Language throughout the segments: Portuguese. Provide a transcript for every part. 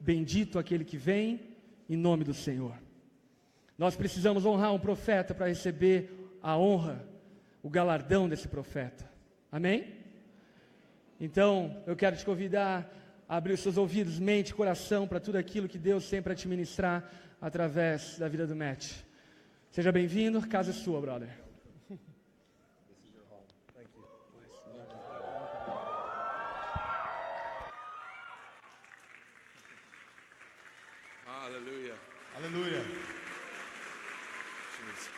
bendito aquele que vem, em nome do Senhor. Nós precisamos honrar um profeta para receber a honra, o galardão desse profeta. Amém? Então, eu quero te convidar a abrir os seus ouvidos, mente, coração para tudo aquilo que Deus tem para te ministrar através da vida do Matt. Seja bem-vindo, casa é sua, brother. Hallelujah. Aleluia. Jesus.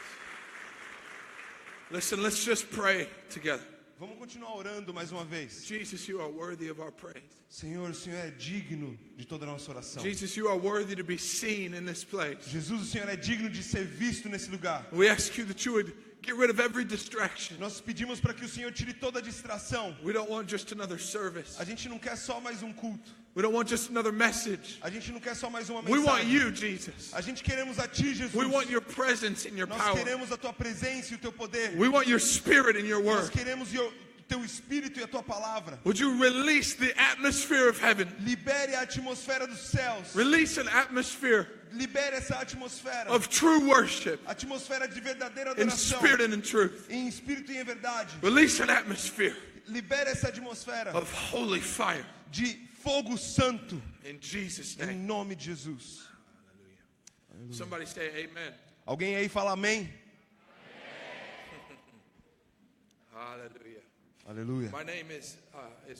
Listen, let's just pray together. Vamos continuar orando mais uma vez. Jesus, you are worthy of our praise. Senhor, o Senhor é digno de toda a nossa oração. Jesus, you are worthy to be seen in this place. Jesus, o Senhor é digno de ser visto nesse lugar. We ask you that you would get rid of every distraction. Nós pedimos para que o Senhor tire toda a distração. We don't want just another service. A gente não quer só mais um culto. We don't want just another message. A gente não quer só mais uma We want mensagem. you, Jesus. A gente queremos a Ti, Jesus. We want your presence and your Nós power. queremos a Tua presença e o Teu poder. We want your spirit and your Nós word. queremos o Teu Espírito e a Tua palavra. Would you release the atmosphere of heaven? Libere a atmosfera dos céus. Release an atmosphere Libere essa atmosfera. of true worship Atmosfera de verdadeira in adoração. spirit and in truth. Em espírito e em verdade. Release an atmosphere Libere essa atmosfera of holy fire de fogo santo. in Jesus' Em name. nome de Jesus. Somebody say amen. Alguém aí fala amém? Hallelujah. Aleluia. My name is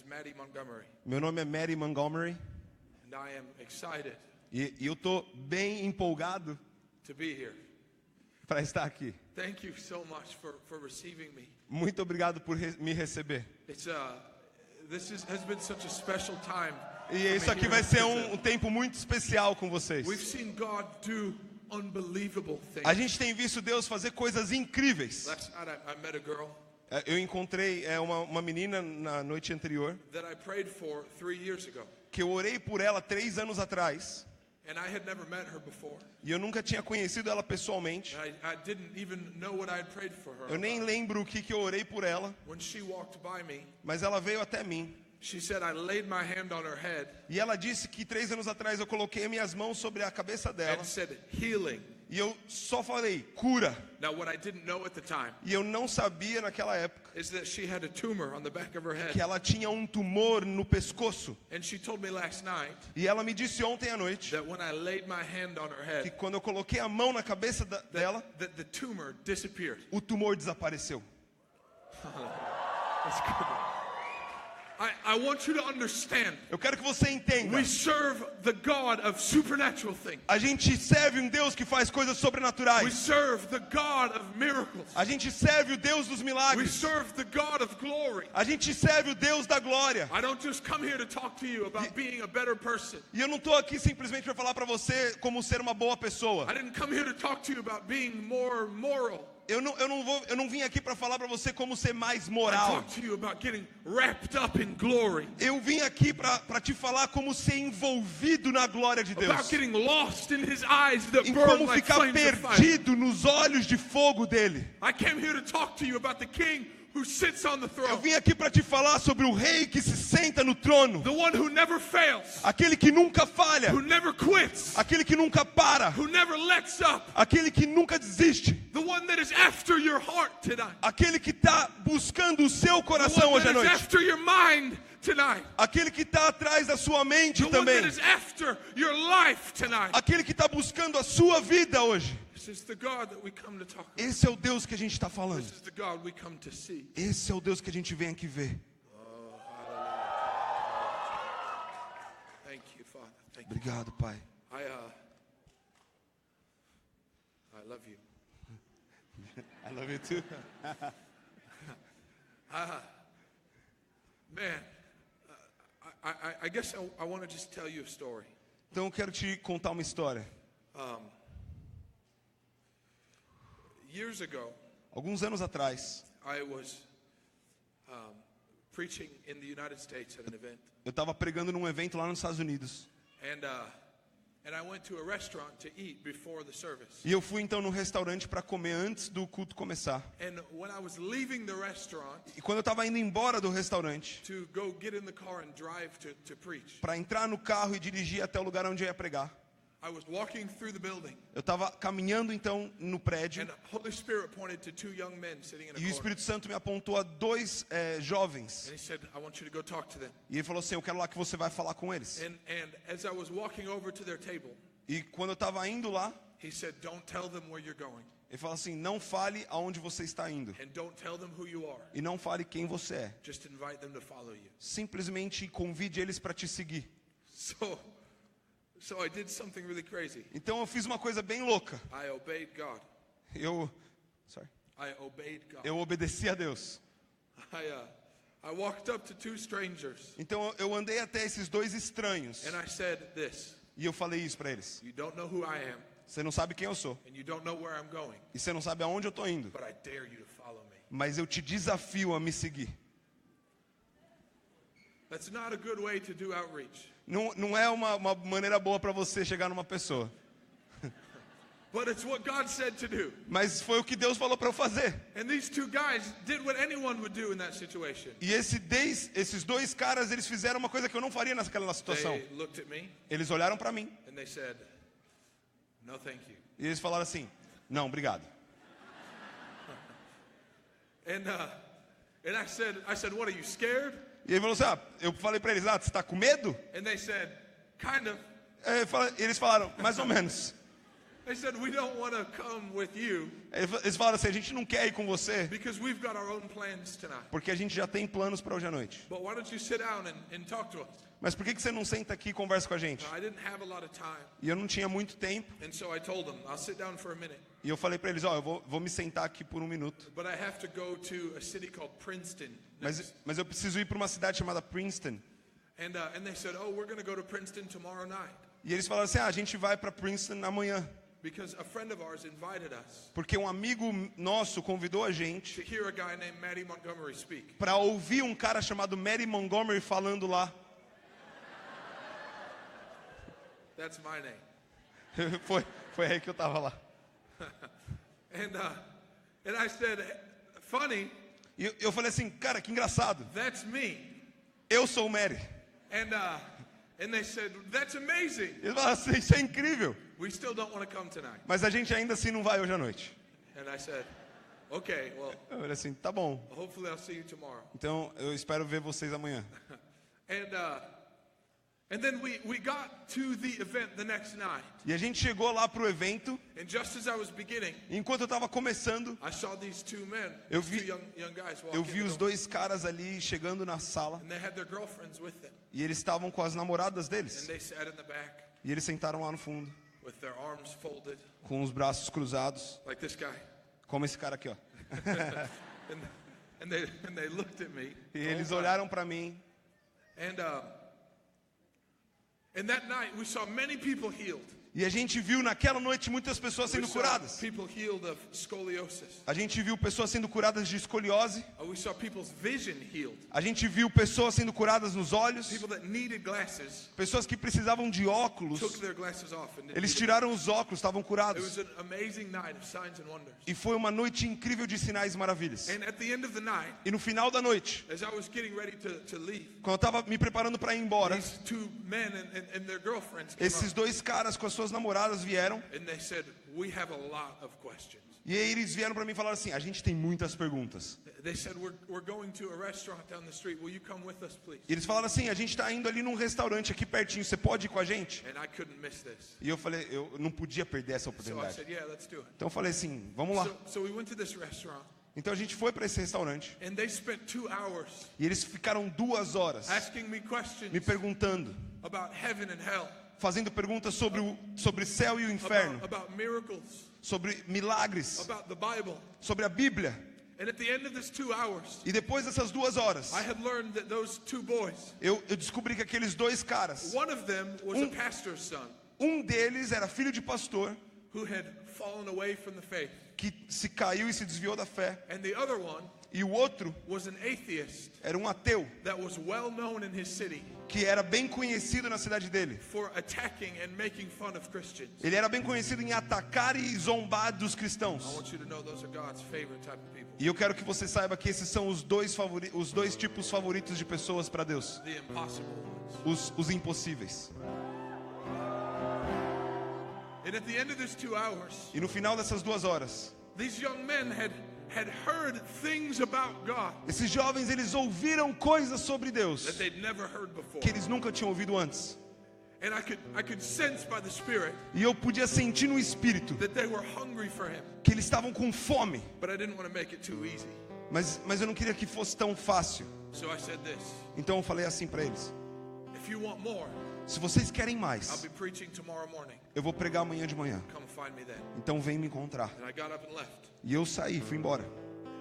Maddie Montgomery, Meu nome é Mary Montgomery. and I am excited E eu tô bem empolgado to be here. para estar aqui. Thank you so much for receiving me. Muito obrigado por me receber. It's has been such a special time. E isso aqui vai ser um tempo muito especial com vocês. We've seen God do unbelievable things. A gente tem visto Deus fazer coisas incríveis. Last night I met a girl Eu encontrei uma menina na noite anterior that I prayed for 3 years ago, que eu orei por ela 3 anos atrás. and I had never met her before. E eu nunca tinha conhecido ela pessoalmente. I didn't even know what I had prayed for her. Eu nem lembro o que eu orei por ela, When she walked by me, mas ela veio até mim. she said I laid my hand on her head E ela disse que 3 anos atrás eu coloquei minhas mãos sobre a cabeça dela. and said healing. E eu só falei, cura. Now what I didn't know at the time E eu não sabia naquela época is that she had a tumor on the back of her que head. ela tinha um tumor no pescoço. And she told me last night E ela me disse ontem à noite that when I laid my hand on her que head, quando eu coloquei a mão na cabeça dela, that the tumor disappeared. o tumor desapareceu. That's good. I want you to understand. Eu quero que você entenda. We serve the God of supernatural things. A gente serve um Deus que faz coisas We sobrenaturais. serve the God of miracles. A gente serve o Deus dos We milagres. serve the God of glory. A gente serve o Deus da glória. I don't just come here to talk to you about being a better person. E eu não estou aqui simplesmente para falar para você como ser uma boa pessoa. I didn't come here to talk to you about being more moral. Eu não vim aqui para falar para você como ser mais I moral. talk to you about getting wrapped up in glory. Eu vim aqui para te falar como ser envolvido na glória de Deus. About getting lost in his eyes that Em burn como like ficar flames of fire. perdido nos olhos de fogo dele. I came here to talk to you about the king who sits on the Eu throne. vim aqui para te falar sobre o rei que se senta no trono. The one who never fails. Aquele que nunca falha. Who never quits. Aquele que nunca para. Who never lets up. Aquele que nunca desiste. The one that is after your heart tonight. Aquele que está buscando o seu The coração one hoje à that is noite. after your mind tonight. Aquele que está atrás da sua mente The one that também. is after your life tonight. Aquele que está buscando a sua vida hoje. This is the God that we come to talk about. Esse é o Deus que a gente está falando. This is the God we come to see. Esse é o Deus que a gente vem aqui ver. Thank you, Father. Thank you. Obrigado, Pai. I love you. I love you too. Man, I guess I want to just tell you a story. Então eu quero te contar uma história. Years ago, Alguns anos atrás, I was preaching in the United States at an event. eu estava pregando num evento lá nos Estados Unidos. And And I went to a restaurant to eat before the service. E eu fui então no restaurante para comer antes do culto começar. And when I was leaving the restaurant E quando eu estava indo embora do restaurante, to go get in the car and drive to preach, para entrar no carro e dirigir até o lugar onde eu ia pregar, I was walking through the building. eu estava caminhando então no prédio And the Holy Spirit pointed to two young men sitting in a e o corner. Espírito Santo me apontou a dois jovens. And he said, I want you to go talk to them. E ele falou assim, eu quero lá que você vai falar com eles. And as I was walking over to their table, E quando eu estava indo lá, he said, don't tell them where you're going. ele falou assim, não fale aonde você está indo. And don't tell them who you are. E não fale quem você é. Just invite them to follow you. Simplesmente convide eles para te seguir. So I did something really crazy. Então eu fiz uma coisa bem louca. I obeyed God. Eu obedeci a Deus. I walked up to two strangers. Então eu andei até esses dois estranhos. And I said this. E eu falei isso para eles. You don't know who I am. Você não sabe quem eu sou. And you don't know where I'm going. E você não sabe aonde eu estou indo. But I dare you to follow me. Mas eu te desafio a me seguir. That's not a good way to do outreach. Não é uma maneira boa para você chegar numa pessoa. But it's what God said to do. Mas foi o que Deus falou para eu fazer. And these two guys did what anyone would do in that situation. E esses dois caras, eles fizeram uma coisa que eu não faria naquela situação. They looked at me Eles olharam para mim and they said, no thank you. e eles falaram assim, não, obrigado. And I said, what, are you scared? E ele falou assim, eu falei para eles, você está com medo? And they said, kind of. Eles falaram, mais ou menos. They said, we don't want to come with you Eles falaram assim, a gente não quer ir com você, because we've got our own plans tonight. porque a gente já tem planos para hoje à noite. But why don't you sit down and talk to us? Mas por que você não senta aqui e conversa com a gente? I didn't have a lot of time. E eu não tinha muito tempo. And so I told them, I'll sit down for a minute. E eu falei para eles, eu vou me sentar aqui por um minuto. But I have to go to a city called Princeton. next. Mas eu preciso ir para uma cidade chamada Princeton. And they said, we're going to go to Princeton tomorrow night. E eles falaram assim, a gente vai para Princeton amanhã. Because a friend of ours invited us Porque um amigo nosso convidou a gente to hear a guy named Matty Montgomery speak. para ouvir um cara chamado Matty Montgomery falando lá. That's my name. Foi aí que eu tava lá. And I said, funny, E eu falei assim, cara, que engraçado. that's me. Eu sou o Matty. And they said, that's amazing. Eles falaram assim, isso é incrível. We still don't want to come tonight. Mas a gente ainda assim não vai hoje à noite. And I said, okay, well, Eu falei assim, tá bom. hopefully I'll see you tomorrow. Então eu espero ver vocês amanhã. And then we got to the event the next night. E a gente chegou lá pro evento. And just as I was beginning, E enquanto eu tava começando, I saw these two men, Eu these vi- two young guys walk eu in vi the os door. dois caras ali chegando na sala. And they had their girlfriends with them. E eles estavam com as namoradas And deles. they sat in the back E eles sentaram lá no fundo, with their arms folded, com os braços cruzados, like this guy. como esse cara aqui, ó. And they looked at me. E eles olharam pra mim. And that night we saw many people healed. E a gente viu naquela noite muitas pessoas We sendo saw curadas. people healed of scoliosis. A gente viu pessoas sendo curadas de escoliose. We saw people's vision healed. A gente viu pessoas sendo curadas nos olhos. People that needed glasses Pessoas que precisavam de óculos. took their glasses off and Eles tiraram os óculos, estavam It curados. was an amazing night of signs and wonders. E foi uma noite incrível de sinais e maravilhas. And at the end of the night, E no final da noite, as I was getting ready to leave, quando eu estava me preparando para ir embora, these two men and their girlfriends came esses up, dois caras com as suas namoradas vieram. and they said, we have a lot of questions. E aí eles vieram para mim e falaram assim, a gente tem muitas perguntas. They said, we're going to a restaurant down the street. Will you come with us, please? E eles falaram assim, a gente está indo ali num restaurante aqui pertinho, você pode ir com a gente? And I couldn't miss this. E eu falei, eu não podia perder essa So I oportunidade. said, yeah, let's do it. Então eu falei assim, vamos lá. So we went to this restaurant, Então a gente foi para esse restaurante. and they spent 2 hours E eles ficaram 2 horas asking me questions me perguntando, about heaven and hell, fazendo perguntas sobre céu e o inferno, about miracles, sobre milagres, about the Bible. sobre a Bíblia. And at the end of this 2 hours, E depois dessas 2 horas, I had learned that those two boys, eu descobri que aqueles dois caras, one of them was a pastor's son um deles era filho de pastor, who had fallen away from the faith. que se caiu e se desviou da fé. And the other one E o outro was an atheist era um ateu, that was well known in his city que era bem conhecido na cidade dele. for attacking and making fun of Christians. Ele era bem conhecido em atacar e zombar dos I cristãos. want you to know those are God's favorite type of people. E eu quero que você saiba que esses são os dois tipos favoritos de pessoas para Deus. The impossible ones. Os impossíveis. And at the end of these 2 hours, E no final dessas 2 horas, these young men had heard things about God esses jovens, eles ouviram coisas sobre Deus that they'd never heard before. que eles nunca tinham ouvido antes. And I could sense by the Spirit E eu podia sentir no espírito that they were hungry for Him. que eles estavam com fome. But I didn't want to make it too easy. Mas eu não queria que fosse tão fácil. So I said this: Então eu falei assim para eles: if you want more, se vocês querem I'll mais, be preaching tomorrow morning. eu vou pregar amanhã de manhã. Come find me then. Então vem me encontrar. And I got up and left. E eu saí, fui embora.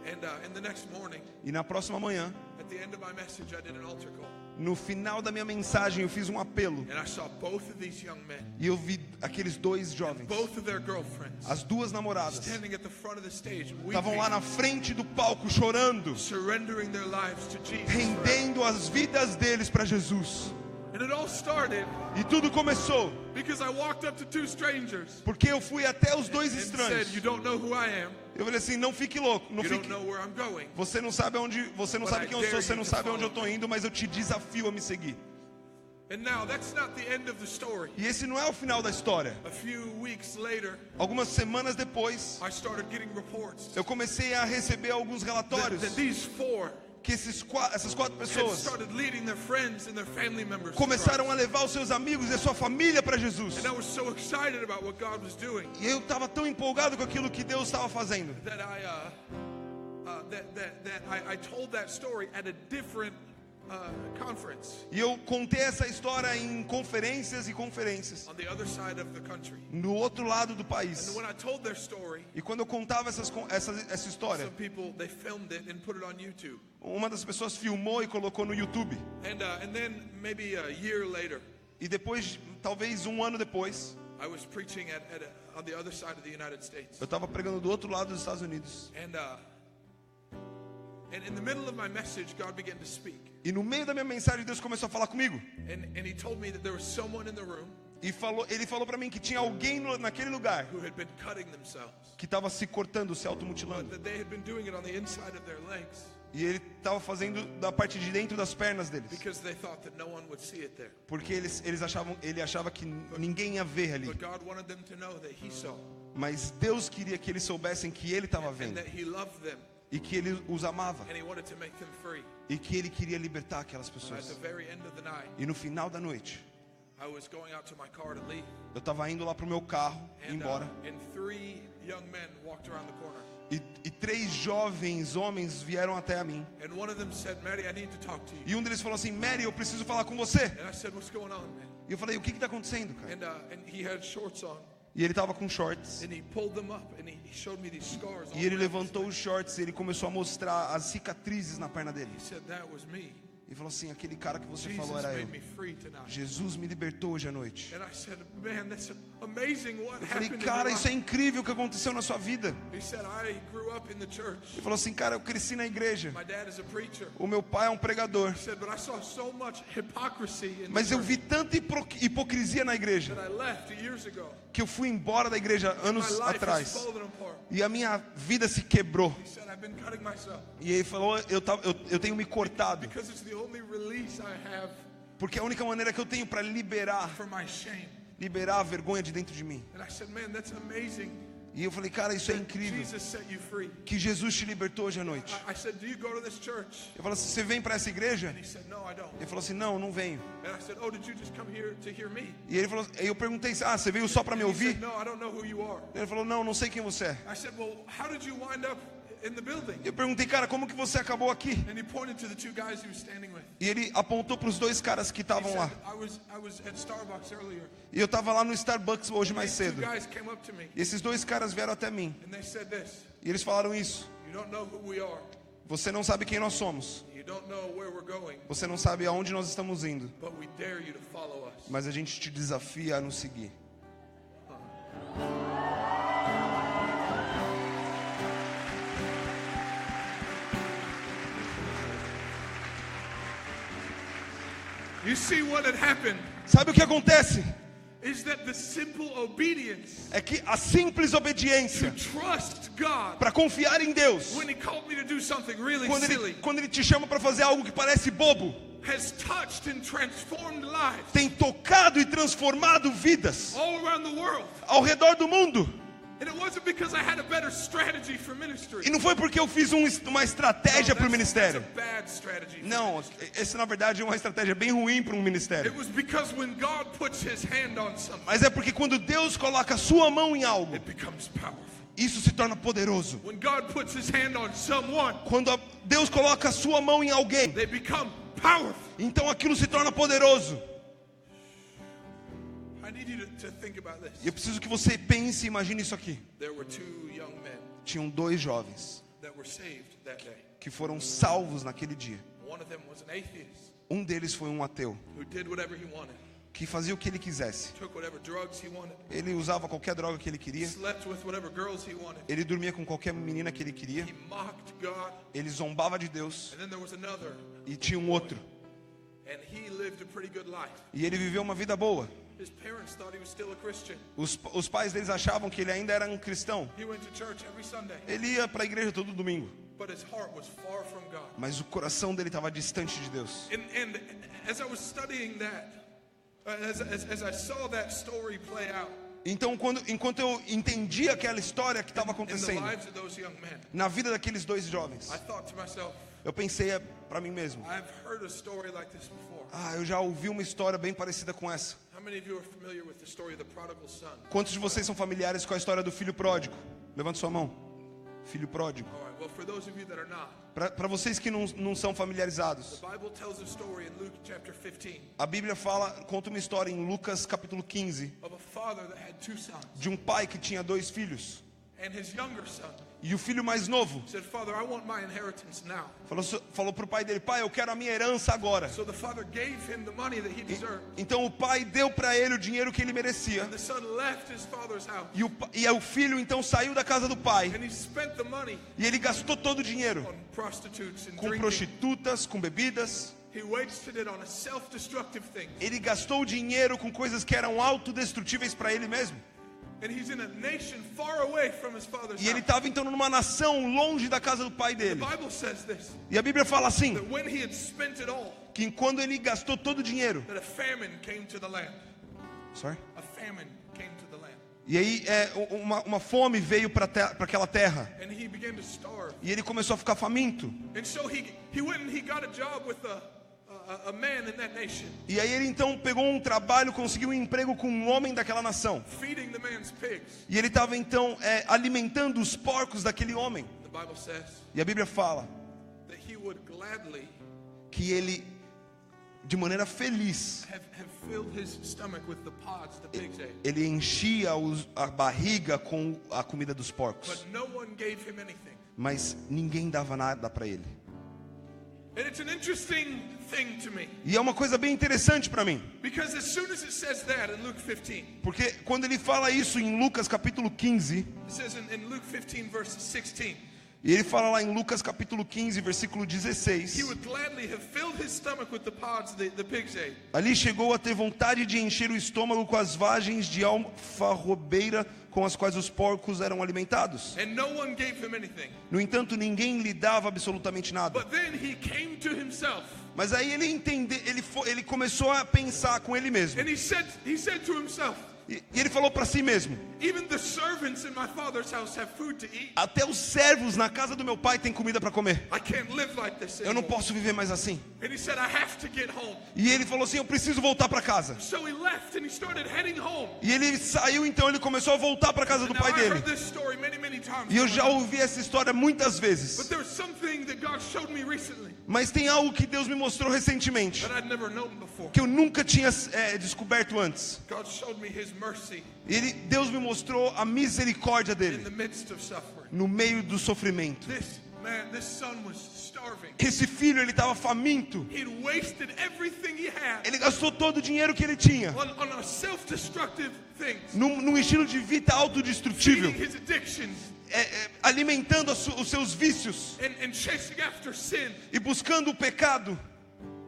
And in the next morning, E na próxima manhã, at the end of my message, I did an altar call. no final da minha mensagem, eu fiz um apelo. And I saw both of these young men, E eu vi aqueles 2 jovens, both of their girlfriends, as 2 namoradas, standing at the front of the stage, estavam lá weeping, na frente do palco chorando, surrendering their lives to Jesus. rendendo as vidas deles para Jesus. And it all started E tudo começou because I walked up to 2 strangers porque eu fui até os 2 and estranhos. said, "You don't know who I am. Eu falei assim: não fique louco, não You don't fique. know where I'm going. Você não sabe quem eu sou, você não sabe onde eu estou indo, mas eu te desafio a me seguir. And now that's not the end of the story. E esse não é o final da história. A few weeks later, Algumas semanas depois, I started getting reports eu comecei a receber alguns relatórios that these 4 que essas 4 had pessoas started leading their friends and their family members to começaram a Christ. levar os seus amigos e a sua família para Jesus. And I was so excited about what God was doing E eu estava tão empolgado com aquilo que Deus estava fazendo, that I told that story at a different conference e eu contei essa história em conferências e conferências on the other side of the country. no outro lado do país. And when I told their story, E quando eu contava essa história, some people, they filmed it and put it on YouTube. uma das pessoas filmou e colocou no YouTube. And then maybe a year later, E depois, talvez um ano depois, I was preaching on the other side of the United States. eu estava pregando do outro lado dos Estados Unidos. And in the middle of my message, God began to speak. E no meio da minha mensagem, Deus começou a falar comigo. And He told me that there was someone in the room E ele falou para mim que tinha alguém naquele lugar who had been cutting themselves, que estava se cortando, se but automutilando. that they had been doing it on the inside of their legs E ele estava fazendo da parte de dentro das pernas deles. because they thought that no one would see it there. Porque ele achava que ninguém ia ver ali. But God wanted them to know that He saw Mas Deus queria que eles soubessem que ele estava and vendo. that He loved them E que ele os amava. and He wanted to make them free. E que ele queria libertar aquelas At the pessoas. very end of the night, E no final da noite, I was going out to my car to leave. eu estava indo lá pro meu carro, ir embora. And 3 young men walked around the corner. E 3 jovens homens vieram até a mim. And one of them said, "Matty, I need to talk to you." E um deles falou assim: Mary, eu preciso falar com você. And I said, "What's going on, man?" E eu falei: o que está acontecendo, cara? And he had shorts on. E ele estava com shorts. And he pulled them up and he showed me these scars. all E ele around his levantou leg. os shorts e ele começou a mostrar as cicatrizes na perna dele. He said, "That was me. E falou assim: aquele cara que você Jesus falou era eu. made me free tonight." Jesus me libertou hoje à noite. And I said, "Man, that's amazing what Eu falei: happened in cara, your isso é life." incrível o que aconteceu na sua vida. He said, "I grew up in the church. Ele falou assim: cara, eu cresci na igreja. My dad is a preacher." O meu pai é um pregador. He said, "But I saw so much hypocrisy in the Mas eu church vi tanta hipocrisia na igreja that I left years ago. que eu fui embora da igreja My anos life is atrás. falling apart." E a minha vida se quebrou. He said, "I've been cutting myself E ele falou: eu tenho me cortado. because it's the only release I have Porque é a única maneira que eu tenho para liberar for my shame." a vergonha de dentro de mim. And I said, "Man, that's amazing E eu falei: cara, isso é that incrível. Jesus set you free." Que Jesus te libertou hoje à noite. I said, "Do you go to this church?" Eu falei assim: você vem para essa igreja? And he said, "No, I don't." Ele falou assim: não, não venho. And I said, "Oh, did you just come here to hear me?" E ele falou, aí eu perguntei: ah, você veio só para me He ouvir? said, "No, I don't know who you are." Ele falou: não, não sei quem você é. I said, "Well, how did you wind up in the building?" Eu perguntei: cara, como que você acabou aqui? And he pointed to the 2 guys he was standing with. E ele apontou para os 2 caras que He estavam lá. said, I was at Starbucks earlier. E eu estava lá no Starbucks hoje mais These 2 cedo. guys came up to me E esses 2 caras vieram até mim. and they said this: E eles falaram isso: "You don't know who we are. você não sabe quem nós somos. You don't know where we're going, Você não sabe aonde nós estamos indo. but we dare you to follow us." Mas a gente te desafia a nos seguir. You see what had happened Sabe o que acontece? is that the simple obedience É que a simples to obediência trust God para confiar em Deus, when He called me to do something really quando silly ele te chama para fazer algo que parece bobo, has touched and transformed lives tem tocado e transformado vidas all around the world. ao redor do mundo. And it wasn't because I had a better strategy for ministry. E não foi porque eu fiz uma estratégia para o That's ministério. a bad strategy for Não, ministry. essa na verdade é uma estratégia bem ruim para um ministério. It was because when God puts His hand on something, Mas é porque quando Deus coloca a sua mão em algo, it becomes powerful. isso se torna poderoso. When God puts His hand on someone, Quando Deus coloca a sua mão em alguém, they become powerful. então aquilo se torna poderoso. I need you to think about this. E eu preciso que você pense e imagine isso aqui. There were two young men Tinham 2 jovens that were saved that day. que foram salvos naquele dia. One of them was an atheist Um deles foi um ateu, who did whatever he wanted, que fazia o que ele quisesse. took whatever drugs he wanted, Ele usava qualquer droga que ele queria. slept with whatever girls he wanted. Ele dormia com qualquer menina que ele queria. He mocked God. Ele zombava de Deus. And then there was another, E tinha um outro. and he lived a pretty good life. E ele viveu uma vida boa. His parents thought he was still a Christian. Os pais deles achavam que ele ainda era um cristão. He went to church every Sunday, Ele ia para a igreja todo domingo. but his heart was far from God. Mas o coração dele estava distante de Deus. And as I was studying that, as I saw that story play out Então, enquanto eu entendi aquela história que estava in the acontecendo lives of those young men, na vida daqueles 2 jovens, I thought to myself, eu pensei para mim mesmo: I've heard a story like this before. eu já ouvi uma história bem parecida com essa. How many of you are familiar with the story of the prodigal son? Quantos de vocês são familiares com a história do filho pródigo? Levante sua mão. Filho pródigo. All right, well, for those of you that are not, Para vocês que não são familiarizados, the Bible tells a story in Luke chapter 15 a Bíblia conta uma história em Lucas capítulo 15 of a father that had 2 sons. de um pai que tinha 2 filhos. And his younger son E o filho mais novo said, Father, I want my inheritance now. falou para o pai dele: pai, eu quero a minha herança agora. So the father gave him the money that he deserved. Então o pai deu para ele o dinheiro que ele merecia. And the son left his father's house. E o filho então saiu da casa do pai. And he spent the money E ele gastou todo o dinheiro on prostitutes and com drinking. prostitutas, com bebidas. He wasted it on a self-destructive thing. Ele gastou o dinheiro com coisas que eram autodestrutíveis para ele mesmo. And he's in a nation far away from his father's E ele house. estava então numa nação longe da casa do pai The dele. Bible says this, E a Bíblia fala assim, that when he had spent it all, que quando ele gastou todo o dinheiro, that a famine came to the land. A famine came to the land. e aí uma fome veio para aquela terra. And he began to starve. E ele começou a ficar faminto. And so he went and he got a job with a man in that nation, E aí ele então pegou um trabalho, conseguiu um emprego com um homem daquela nação. feeding the man's pigs. E ele estava então alimentando os porcos daquele homem. The Bible says E a Bíblia fala that he would gladly que ele, de maneira feliz, have filled his stomach with the pods the pigs ate. ele enchia a barriga com a comida dos porcos. But no one gave him anything. Mas ninguém dava nada para ele. And it's an interesting thing to me, E é uma coisa bem interessante para mim. because as soon as it says that in Luke 15, Porque quando ele fala isso em Lucas capítulo 15, it says in Luke 15 verse 16, e ele fala lá em Lucas capítulo 15, versículo he 16, would gladly have filled his stomach with the pods the pigs ate. ali chegou a ter vontade de encher o estômago com as vagens de alfarrobeira com as quais os porcos eram alimentados. And no one gave him anything. No entanto, ninguém lhe dava absolutamente nada. But then he came to himself, Mas aí ele começou a pensar com ele mesmo. and he said to himself, E ele falou para si mesmo: even the servants in my father's house have food to eat. até os servos na casa do meu pai têm comida para comer. I can't live like this Eu não anymore. posso viver mais assim. And he said, I have to get home. E ele falou assim: eu preciso voltar para casa. So he left and he started heading home. E ele saiu, então ele começou a voltar para casa do Now pai I dele. heard this story many times. E eu já ouvi essa história muitas But vezes. there's something that God showed me recently Mas tem algo que Deus me mostrou recentemente, that I'd never known before. que eu nunca tinha descoberto antes. God showed me his mercy Deus me mostrou a misericórdia in dele the midst of suffering. no meio do sofrimento. This son was starving. Esse filho, ele estava faminto. He'd wasted everything he had Ele gastou todo o dinheiro que ele tinha on a self-destructive things, num estilo de vida autodestrutível, feeding his addictions alimentando os seus vícios and chasing after sin. e buscando o pecado.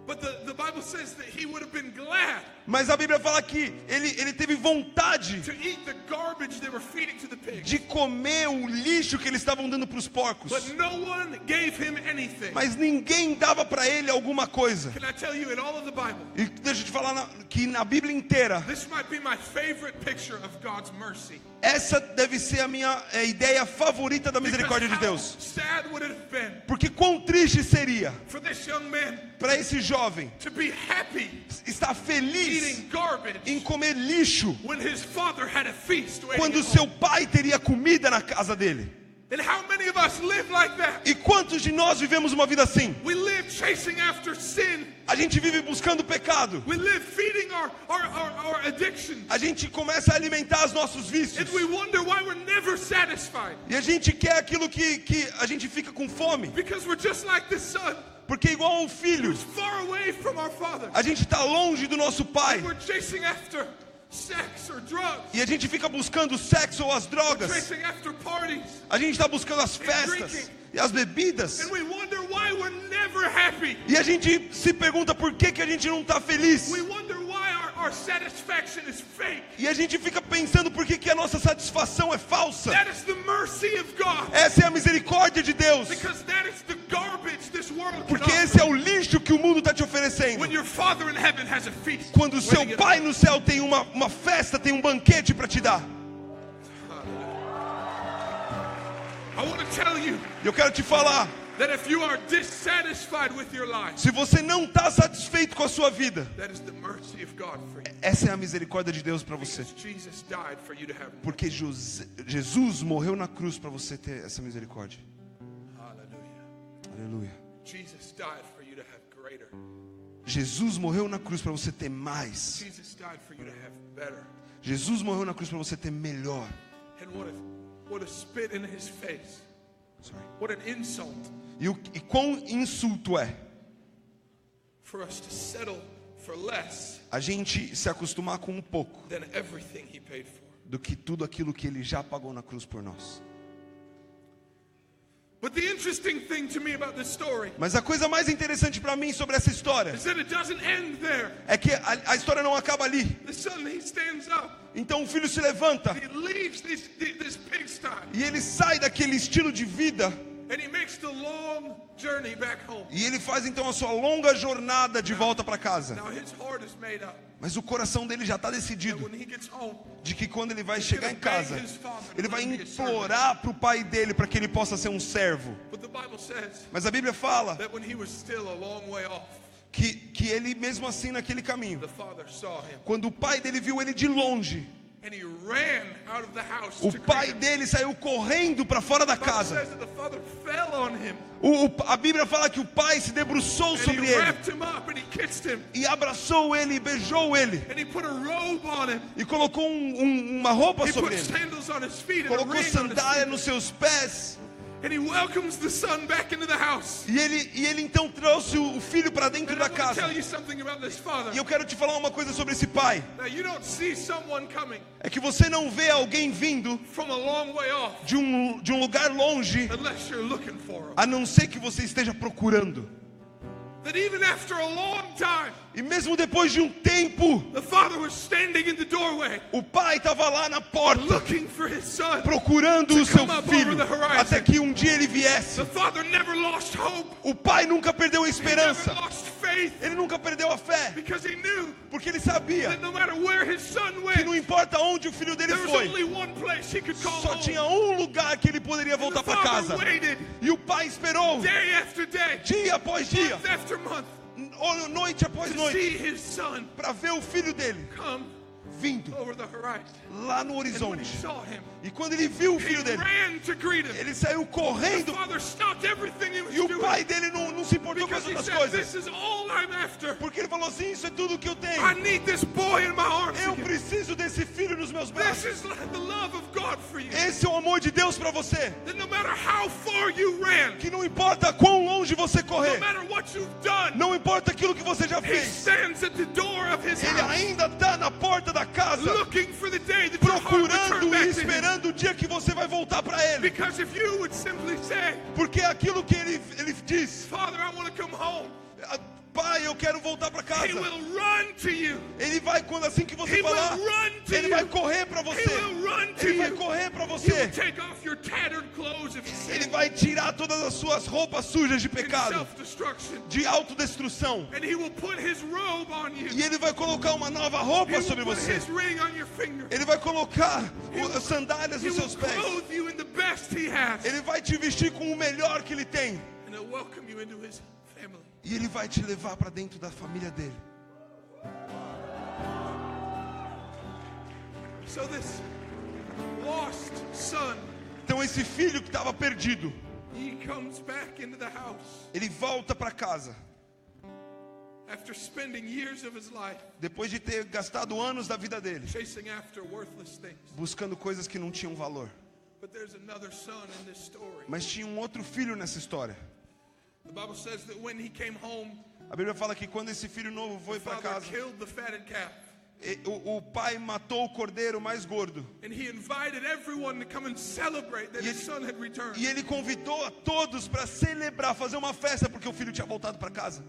But the Bible says that he would have been glad Mas a Bíblia fala que ele teve vontade to eat the garbage they were feeding to the pigs. de comer o lixo que eles estavam dando para os porcos. But no one gave him anything. Mas ninguém dava para ele alguma coisa. Can I tell you, in all of the Bible, E deixa eu te falar que na Bíblia inteira, this might be my favorite picture of God's mercy. essa deve ser a minha ideia favorita da misericórdia de Deus. How sad would it have been Porque quão triste seria for this young man para esse jovem to be happy estar feliz eating garbage em comer lixo when his father had a feast waiting quando at seu home. pai teria comida na casa dele. And how many of us live like that? E quantos de nós vivemos uma vida assim? We live chasing after sin. A gente vive buscando pecado. We live feeding our addictions. A gente começa a alimentar os nossos vícios. And we wonder why we're never satisfied. E a gente quer aquilo que a gente fica com fome. Because we're just like the son, Porque igual ao filho, who's far away from our father. a gente está longe do nosso pai. We're chasing after sex or drugs. E a gente fica buscando o sexo ou as drogas. Chasing after parties. A gente está buscando as festas e as bebidas. And we wonder why we're never happy. E a gente se pergunta por que a gente não está feliz. We wonder why our satisfaction is fake. E a gente fica pensando por que a nossa satisfação é falsa. That is the mercy of God. Essa é a misericórdia de Deus. Because that is the garbage this world can Porque offer. esse é o lixo que o mundo está te oferecendo. When your father in heaven has a feast. Quando o seu waiting at pai home. no céu tem uma festa, tem um banquete para te dar. I want to tell you Eu quero te falar, that if you are dissatisfied with your life, se você não está satisfeito com a sua vida, that is the mercy of God for you. essa é a misericórdia de Deus para você. Because Jesus died for you to have more. Porque Jesus morreu na cruz para você ter essa misericórdia. Hallelujah. Aleluia. Jesus died for you to have greater. Jesus morreu na cruz para você ter mais. Jesus died for you to have better. Jesus morreu na cruz para você ter melhor. And what a spit in his face. Sorry. What an insult E quão insulto é for us to settle for less a gente se acostumar com um pouco than everything he paid for. do que tudo aquilo que ele já pagou na cruz por nós. But the interesting thing to me about this story Mas a coisa mais interessante para mim sobre essa história is that it doesn't end there. é que a história não acaba ali. The son, he stands up. Então o filho se levanta He leaves this pigsty. e ele sai daquele estilo de vida And he makes the long journey back home. e ele faz então a sua longa jornada de volta para casa. Now his heart is made up. Mas o coração dele já está And decidido when he gets home, de que quando ele vai chegar em casa, ele vai implorar para o pai dele para que ele possa ser um servo. but the Bible says Mas a Bíblia fala that when he was still a long way off, que ele mesmo assim naquele caminho, the father saw him. quando o pai dele viu ele de longe, And he ran out of the house o to pai greet him. dele saiu correndo para fora da The Bible casa. says that the father fell on him. A Bíblia fala que o pai se debruçou And sobre he ele wrapped him up and he kissed him. e abraçou ele, e beijou ele And he put a robe on him. e colocou uma roupa He sobre put ele. sandals on his feet and a Colocou ring on his sandália finger. nos seus pés And he welcomes the son back into the house. e ele então trouxe o filho para dentro And da I want to casa. tell you something about this father. E eu quero te falar uma coisa sobre esse pai. Now you don't see someone coming É que você não vê alguém vindo from a long way off de um lugar longe, unless you're looking for him. a não ser que você esteja procurando. That even after a long time, E mesmo depois de um tempo, the father was standing in the doorway o pai estava lá na porta, looking for his son. procurando o seu come up filho, over the horizon. até que um dia ele viesse. The father never lost hope. O pai nunca perdeu a He esperança, never lost faith ele nunca perdeu a fé, because he knew porque ele sabia that no matter where his son que não went, importa onde o filho dele there was foi, only one place he could call só home. tinha um lugar que ele poderia And the voltar para father casa. waited E o pai esperou, day after day, dia após dia, month after month, noite após to noite, see his son para ver o filho dele come vindo over the horizon. lá no And when he horizonte. saw him, E quando ele viu o he filho dele, ran to greet him. ele saiu The correndo father stopped everything he was e o doing pai dele não se importou com as because he outras said, coisas. "This is all I'm after. Porque ele falou assim, isso é tudo que eu tenho. I need this boy in my arms Eu again. preciso desse filho nos meus This braços. is the love of God for you. Esse é o amor de Deus para você. That no matter how far you ran, Que não importa quão longe você no correr, matter what you've done, não importa aquilo que você já he fez, stands at the door of his ele house, ainda está na porta da casa, looking for the day that your heart would turn procurando e back to him. esperando o dia que você vai voltar para ele. Because if you would simply say, Porque é aquilo que ele diz, Father, I want to come home. Pai, eu quero voltar para casa. He will run to you. Ele vai, quando assim que você He falar, will run to ele you. vai correr para He você. will run to Ele vai you. correr para He você. will take off your tattered clothes of Ele sin vai tirar todas as suas roupas sujas de and pecado, self-destruction. de autodestrução. And he will put his robe on you. E ele vai colocar uma nova He roupa will sobre put você. his ring on your finger. Ele vai colocar as sandálias He nos will seus pés. clothe you in the best he has. Ele vai te vestir com o melhor que ele tem. And he'll welcome you into his family. E ele vai te levar para dentro da família dele. So this lost son, Então esse filho que estava perdido, he comes back into the house ele volta para casa. after spending years of his life Depois de ter gastado anos da vida dele, chasing after worthless things. buscando coisas que não tinham valor. But there's another son in this story. Mas tinha um outro filho nessa história. The Bible says that when he came home, A Bíblia fala que quando esse filho novo foi the para father casa, killed the fatted calf. o pai matou o cordeiro mais gordo. And he invited everyone to come and celebrate that his son had returned. E ele convidou a todos para celebrar, fazer uma festa, porque o filho tinha voltado para casa.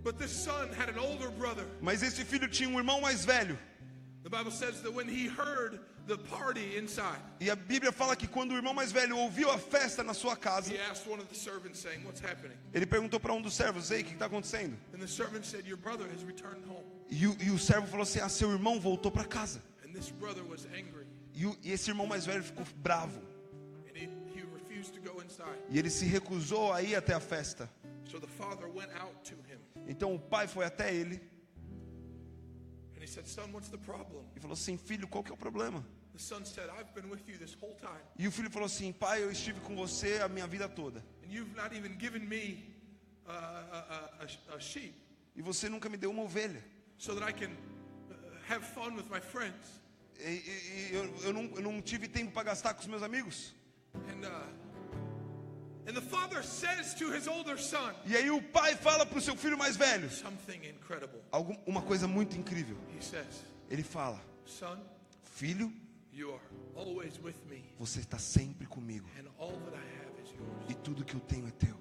But this son had an older brother. Mas esse filho tinha um irmão mais velho. The Bible says that when he heard the party inside, E a Bíblia fala que quando o irmão mais velho ouviu a festa na sua casa, he asked one of the servants, saying, "What's happening?" ele perguntou para um dos servos: ei, o que está acontecendo? And the servant said, "Your brother has returned home." E o servo falou assim: ah, seu irmão voltou para casa. And this brother was angry, E esse irmão mais velho ficou bravo. and he refused to go inside. E ele se recusou a ir até a festa. So the father went out to him, Então o pai foi até ele and he said, "Son, what's the problem?" e falou assim: filho, qual que é o problema? The son said, "I've been with you this whole time, E o filho falou assim: pai, eu estive com você a minha vida toda. and you've not even given me a sheep E você nunca me deu uma ovelha. so that I can have fun with my friends." E eu não tive tempo para gastar com os meus amigos. And the father says to his older son E aí o pai fala para o seu filho mais velho something incredible. uma coisa muito incrível. He says, Ele fala: "Son, filho, you are always with me, você está sempre comigo. and all that I have is yours." E tudo que eu tenho é teu.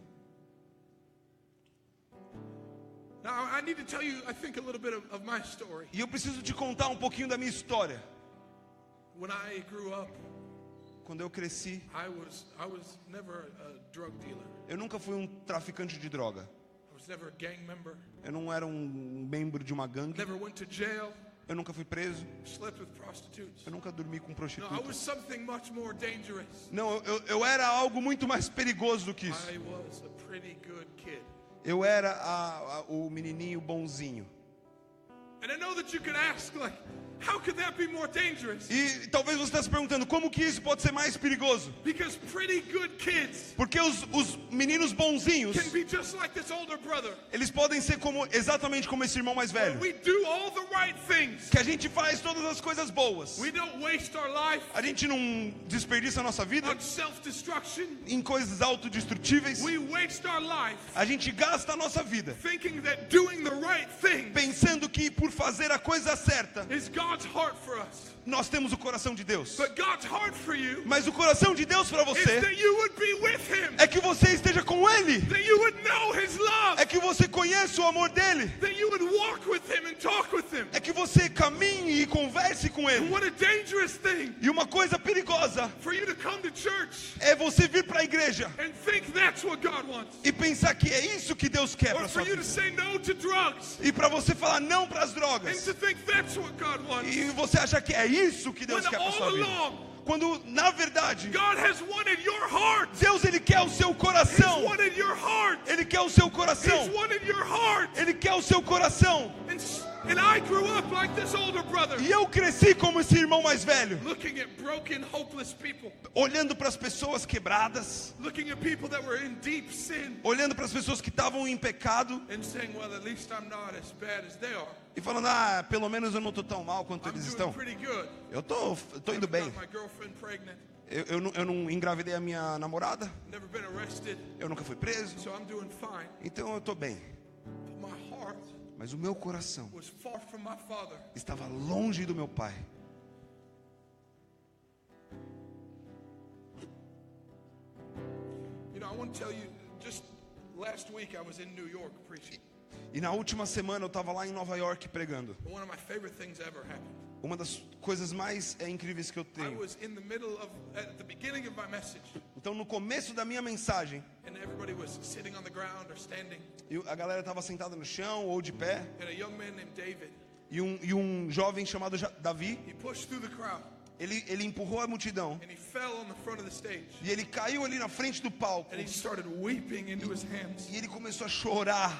Now, I need to tell you, I think, a little bit of my story. E eu preciso te contar um pouquinho da minha história. When I grew up, Quando eu cresci, I was never a drug dealer. eu nunca fui um traficante de droga. I was never a gang member. Eu não era um membro de uma gangue. Never went to jail. Eu nunca fui preso. Slept with prostitutes. Eu nunca dormi com No, I prostituta. was something much more dangerous. Não, eu era algo muito mais perigoso do que isso. I was a pretty good kid. Eu era o menininho bonzinho. And I know that you could ask, like, how could that be more dangerous? E talvez você esteja se perguntando, como que isso pode ser mais perigoso? Because pretty good kids Porque os meninos bonzinhos, can be just like this older brother. eles podem ser exatamente como esse irmão mais velho. We do all the right things. Que a gente faz todas as coisas boas. We don't waste our life A gente não desperdiça a nossa vida on self-destruction. em coisas autodestrutíveis. We waste our life A gente gasta a nossa vida thinking that doing the right thing pensando que por fazer a coisa certa, is God's heart for us. nós temos o coração de Deus. But God's heart for you Mas o coração de Deus para is você that you would be with Him, é que você esteja com Ele. that you would know His love, É que você conheça o amor dele. that you would walk with Him and talk with Him. É que você caminhe e converse com Ele. What a dangerous thing E uma coisa perigosa for you to come to church é você vir para a igreja and think that's what God wants. e pensar que é isso que Deus quer Or para for sua you to vida. say no to drugs E para você falar não para as and drogas. to think that's what God wants. E você acha que é isso que Deus When quer para all sua vida. along Quando na verdade God has wanted your heart. Deus ele quer o seu He's coração. wanted your heart. Ele quer o seu He's coração. wanted your heart. Ele quer o seu coração. And I grew up like this older brother, E eu cresci como esse irmão mais velho, looking at broken, hopeless people, olhando para as pessoas quebradas, looking at people that were in deep sin, olhando para as pessoas que estavam em pecado and saying, well, at least I'm not as bad as they are. e falando: pelo menos eu não tô tão mal quanto I'm eles doing estão. pretty good. Eu tô indo bem. Got my girlfriend pregnant, Eu não engravidei a minha namorada. never been arrested, Eu nunca fui preso. so I'm doing fine. Então eu tô bem. But my heart Mas o meu coração was far from my father. estava longe do meu pai. You know, I want to tell you, just Last week I was in New York preaching. E na última semana eu estava lá em Nova York pregando. One of my favorite things ever happened. Uma das coisas mais incríveis que eu I tenho. was in the middle of, at the beginning of my message, Então no começo da minha mensagem, and everybody was sitting on the ground or standing, a galera estava sentada no chão ou de pé. and a young man named David, E um jovem chamado Davi, he pushed through the crowd, ele empurrou a multidão. and he fell on the front of the stage, E ele caiu ali na frente do palco. and he started weeping into his hands. E ele começou a chorar.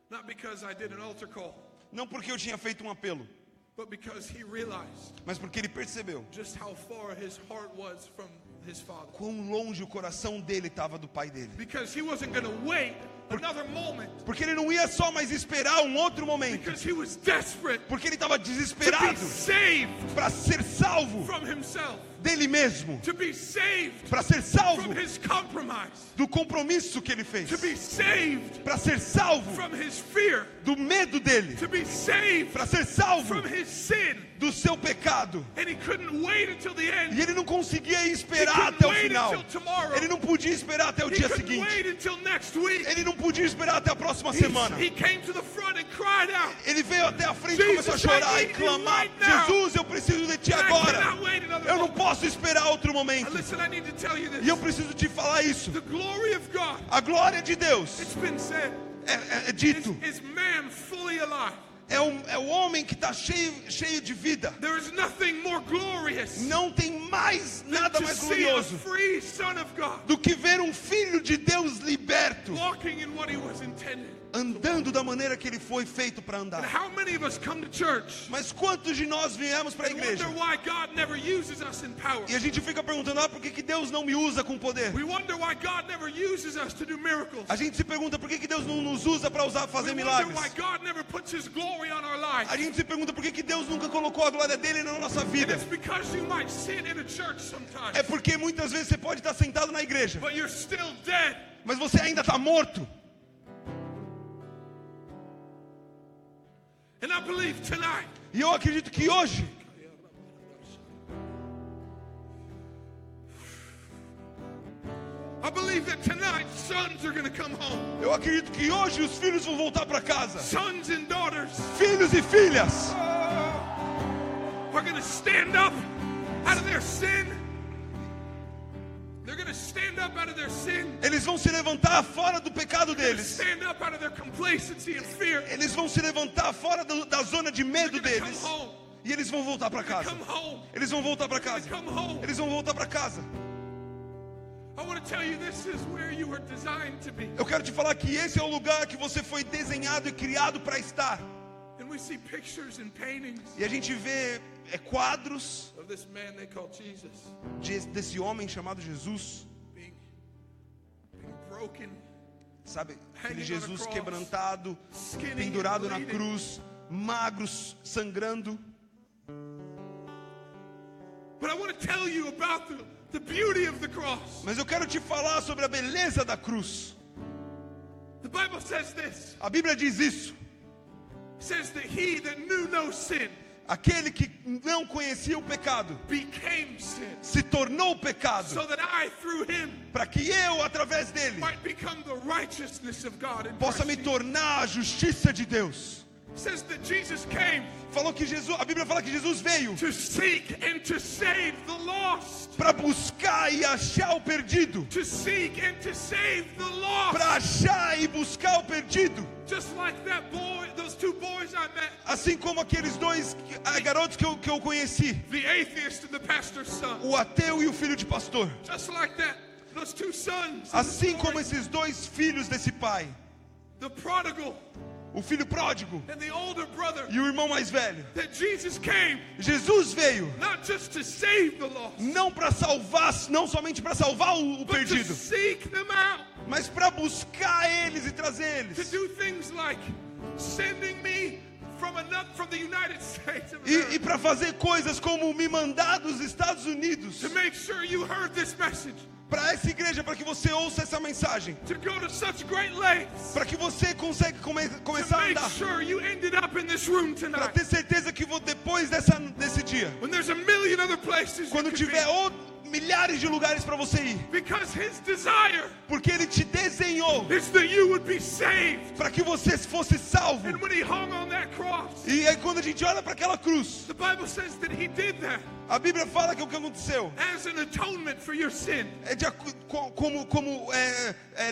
Not because I did an altar call, Não porque eu tinha feito um apelo, but because he realized mas porque ele percebeu just how far his heart was from his father. quão longe o coração dele estava do pai dele. Because he wasn't going to wait another moment, Porque ele não ia só mais esperar um outro momento. because he was desperate Porque ele estava to be desesperado saved para ser salvo from himself, dele mesmo. to be saved Para ser salvo from his compromise, do compromisso que ele fez. to be saved Para ser salvo from his fear, do medo dele. to be saved Para ser salvo from his sin. do seu pecado. And he couldn't wait until the end. E ele não conseguia He esperar couldn't até o wait final. until tomorrow. Ele não podia esperar até o He dia couldn't seguinte. wait until next week. Ele não podia esperar até a próxima semana. He came to the front and cried out, Ele veio até a frente e Jesus, começou a chorar I e need you clamar: right now. Jesus, eu preciso de ti I agora. cannot wait another Eu não moment. posso esperar outro And momento. listen, I need to tell you E eu this. preciso te falar isso. The glory of God, A glória de Deus it's been said, é dito. is man fully alive. É o homem que está cheio de vida. There is nothing more glorious Não tem mais than nada to mais see a glorioso free son of God do que ver um filho de Deus liberto, walking in what he was intended. andando da maneira que ele foi feito para And andar. how many of us come to church Mas quantos de nós viemos para a and igreja wonder why God never uses us in power? e a gente fica perguntando: por que Deus não me usa com poder? We wonder why God never uses us to do miracles. A gente se pergunta: por que Deus não nos usa para fazer We wonder milagres? why God never puts his glory on our lives. A gente se pergunta: por que Deus nunca colocou a glória dele na nossa And vida? it's because you might sit in a church sometimes, É porque muitas vezes você pode estar sentado na igreja, but you're still dead. mas você ainda está morto. And I believe tonight, E eu acredito que hoje, I believe that tonight sons are going to come home. eu acredito que hoje os filhos vão voltar para casa. Sons and daughters Filhos e filhas are going to stand up out of their sin. They're going to stand up out of their sin. eles vão se levantar fora do pecado They're going to deles. stand up out of their complacency and fear. Eles vão se levantar fora da zona de They're medo going to come deles. home. E eles vão voltar para casa. Come home. Eles vão voltar para They're casa. going to come home. Eles vão voltar para casa. I want to tell you, this is where you were designed to be. Eu quero te falar que esse é o lugar que você foi desenhado e criado para estar. And we see pictures and paintings E a gente vê quadros of this man they call Jesus desse homem chamado Jesus, being broken, sabe? Aquele Hanging on a Jesus cross, quebrantado, skinny pendurado and na bleeding. cruz, magros, sangrando. But I want to tell you about the beauty of the cross. Mas eu quero te falar sobre a beleza da cruz. The Bible says this. A Bíblia diz isso. It says that he that knew no sin Aquele que não conhecia o pecado became sin, se tornou pecado, so that I through him para que eu, através dele, might become the righteousness of God in possa Christ me Jesus. tornar a justiça de Deus. It says that Jesus came Falou que Jesus, a Bíblia fala que Jesus veio to seek and to save the lost. para buscar e achar o perdido, To seek and to save the lost. para achar e buscar o perdido. Just like that boy, those two boys I met, Assim como aqueles dois garotos que eu conheci, the atheist and the pastor's son. o ateu e o filho de pastor. Just like that, those two sons. Assim como esses dois filhos desse pai, The prodigal o filho pródigo and the older brother. e o irmão mais velho. That Jesus came Jesus veio not just to save the lost, não para salvar, não somente para salvar o but to perdido, seek them out. mas para buscar eles e trazer To eles. do things like sending me from the United States of E America para fazer coisas como me mandar dos Estados Unidos to make sure you heard this message. para essa igreja, para que você ouça essa mensagem, To go to such great lengths para que você consiga to começar a make andar, sure you ended up in this room para tonight. ter certeza que depois desse dia, When there's a million other places you quando could tiver be, milhares de lugares para você ir. Because His desire Porque Ele te desenhou is that you would be saved. para que você fosse salvo. And when He hung on that cross, E aí quando a gente olha para aquela cruz, the Bible says that He did that a Bíblia fala que o que aconteceu as an atonement for your sin. é como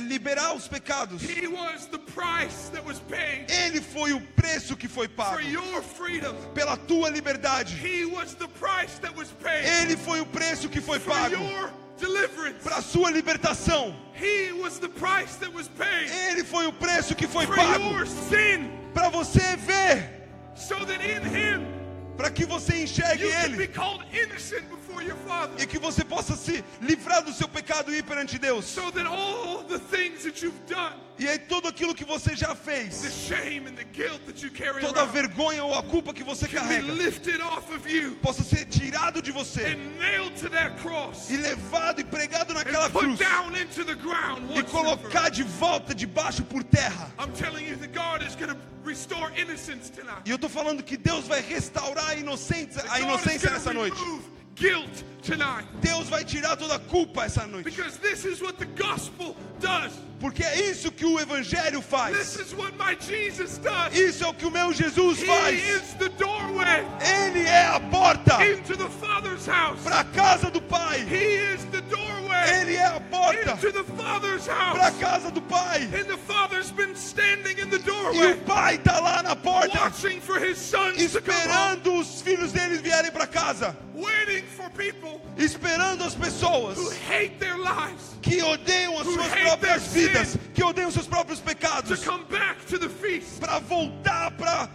liberar os pecados. He was the price that was paid Ele foi o preço que foi pago for your freedom. pela tua liberdade. He was the price that was paid Ele foi o preço que foi for pago your deliverance. para a sua libertação. He was the price that was paid Ele foi o preço que foi for pago your sin, para você ver, so that in Him para que você enxergue you can be Ele called innocent before your Father. e que você possa se livrar do seu pecado e ir perante Deus. So that all the things that you've done, E aí tudo aquilo que você já the fez, shame and the guilt that you carry toda a around, vergonha ou a culpa que você can be carrega, lifted off of you possa ser tirado de você and nailed to that cross e levado e pregado naquela and put cruz down into the ground e once and for all. colocar de volta debaixo por terra. I'm telling you that God is going to restore innocence tonight. E eu estou falando que Deus vai restaurar a inocência God is nessa going noite. to remove guilt tonight. Deus vai tirar toda a culpa essa noite. Because this is what the gospel does. Porque é isso que o Evangelho This faz. is what my Jesus does. Isso é o que o meu Jesus He faz. is the doorway Ele é a porta into the Father's house. para a casa do Pai. He is the doorway Ele é a porta into the Father's para a house. casa do Pai. And the Father's been standing in the E o doorway, Pai está lá na porta, watching for His sons to come home, esperando os filhos deles vierem para casa. waiting for people Esperando as pessoas who hate their lives que odeiam as Who suas hate próprias their vidas, sin. que odeiam seus próprios to pecados, come back to the feast para voltar para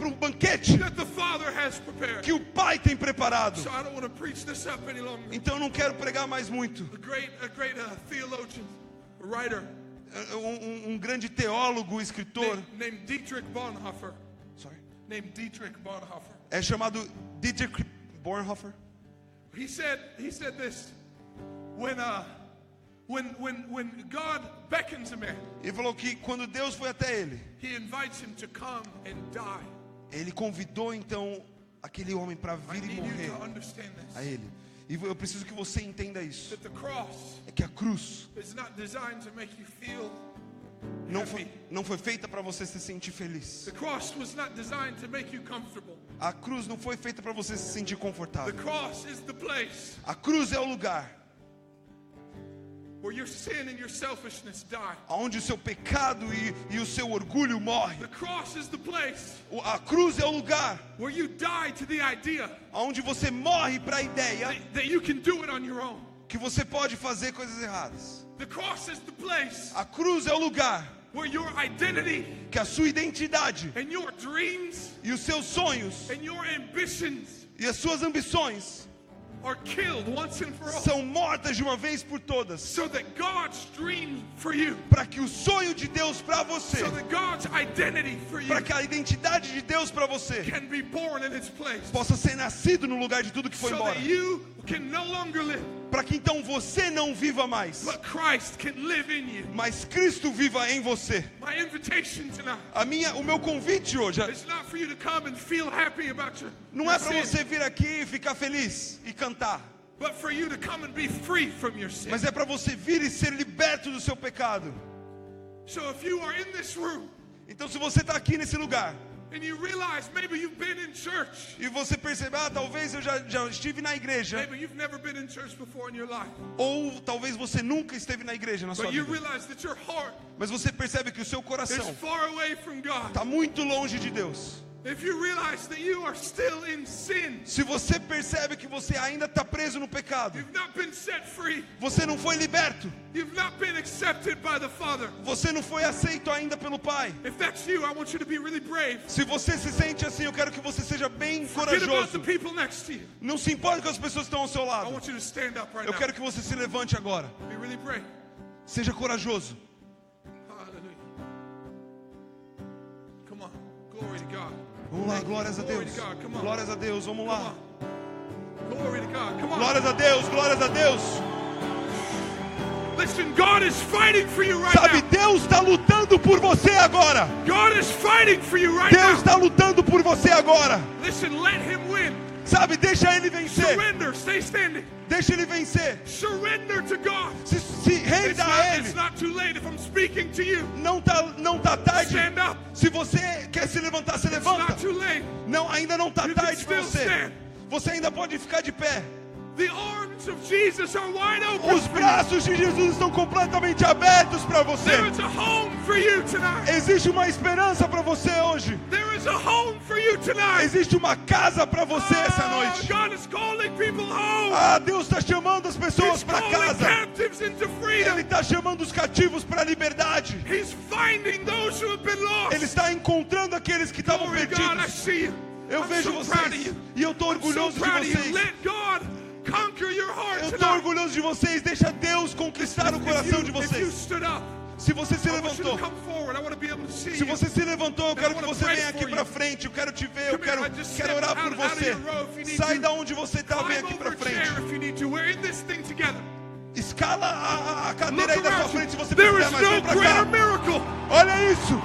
o banquete that the Father has prepared. que o Pai tem preparado. So I don't want to preach this up any longer. Então eu não quero pregar mais muito. A great theologian, a writer Um grande teólogo, escritor, named Dietrich Bonhoeffer. sorry, Named Dietrich Bonhoeffer. é chamado Dietrich Bonhoeffer. He said this: when God beckons a man, Ele falou que quando Deus foi até ele, He invites him to come and die. ele convidou então aquele homem para I vir e need morrer you to understand a this. ele. E eu preciso que você entenda isso. That the cross É que a cruz is not designed to make you feel não foi feita para você se sentir feliz. The cross was not designed to make you comfortable. A cruz não foi feita para você se sentir The confortável. cross is the place A cruz é o lugar where your sin and your selfishness die. onde o seu pecado e o seu orgulho morrem. The cross is the place A cruz é o lugar where you die to the idea onde você morre para a ideia that you can do it on your own. que você pode fazer coisas erradas. The cross is the place A cruz é o lugar where your identity que a sua identidade and your dreams e os seus sonhos and your ambitions e as suas ambições are killed once and for all. são mortas de uma vez por todas, So that God's dream for you, para que o sonho de Deus para você, so that God's identity for you para que a identidade de Deus para você can be born in its place. possa ser nascido no lugar de tudo que foi So embora, that you can no longer live, para que então você não viva mais, but Christ can live in you. mas Cristo viva em você. My invitation tonight O meu convite hoje is not for you to come and feel happy about your não é your para sin, você vir aqui e ficar feliz e cantar, but for you to come and be free from your sin. mas é para você vir e ser liberto do seu pecado. So if you are in this room Então se você está aqui nesse lugar and you realize maybe you've been in church, e você perceber, talvez eu já estive na igreja, maybe you've never been in church before in your life, ou talvez você nunca esteve na igreja na sua but you vida, realize that your heart mas você percebe que o seu is coração far away from God. está muito longe de Deus. If you realize that you are still in sin, Se você percebe que você ainda está preso no pecado, you've not been set free, você não foi liberto, you've not been accepted by the Father. você não foi aceito ainda pelo Pai. If that's you, I want you to be really brave. Se você se sente assim, eu quero que você seja bem Forget about the corajoso. people next to you. Não se importe com as pessoas que estão ao seu I lado. want you to stand up right Eu now. quero que você se levante agora. Be really brave. Seja corajoso. Hallelujah. Come on. Glory to God. Vamos lá, glórias a Glory Deus. to God. Come on. Glórias a Deus, vamos Come lá. on. Glory to God. Come on. Glórias a Deus, glórias a Deus. Listen, God is fighting for you right Sabe, now. Deus está lutando por você agora. God is fighting for you right Deus now. está lutando por você agora. Listen, let Him win. Sabe, deixa ele vencer. Surrender. Stay standing. Deixa ele vencer. Surrender to God. Se renda a ele. It's not too late if I'm speaking to you. Não tá tarde. Stand up. Se você quer se levantar, se It's levanta. not too late. Não, ainda não tá You can tarde para still você. stand. Você ainda pode ficar de pé. The arms of Jesus are wide open. Os braços de Jesus estão completamente abertos para você. There is a home for you tonight. Existe uma esperança para você hoje. There is a home for you tonight. Existe uma casa para você essa noite. God is calling people home. Ah, Deus está chamando as pessoas He's para calling casa. captives into freedom. Ele está chamando os cativos para a liberdade. He's finding those who have been lost. Ele está encontrando aqueles que estavam Glory to God, I perdidos. see you. Eu I'm vejo so proud of vocês you. e eu estou I'm so orgulhoso de proud of you. vocês. Let God conquer your heart Eu estou tonight. orgulhoso de vocês. Deixa Deus conquistar o coração de If you vocês. stood up, Se você se I want you to levantou, come forward. I want to be able to see se you. você se levantou, eu quero que você venha aqui for para you. frente. Eu quero te ver, eu Come here, quero I just quero step orar por out of você. your row if you need Sai to. da onde você está, vem Climb aqui over para a frente. chair if you need to. We're in this thing together. Escala a cadeira aí Look da sua around you. frente se você There precisar, is mas no vem para greater cá. miracle. Olha isso.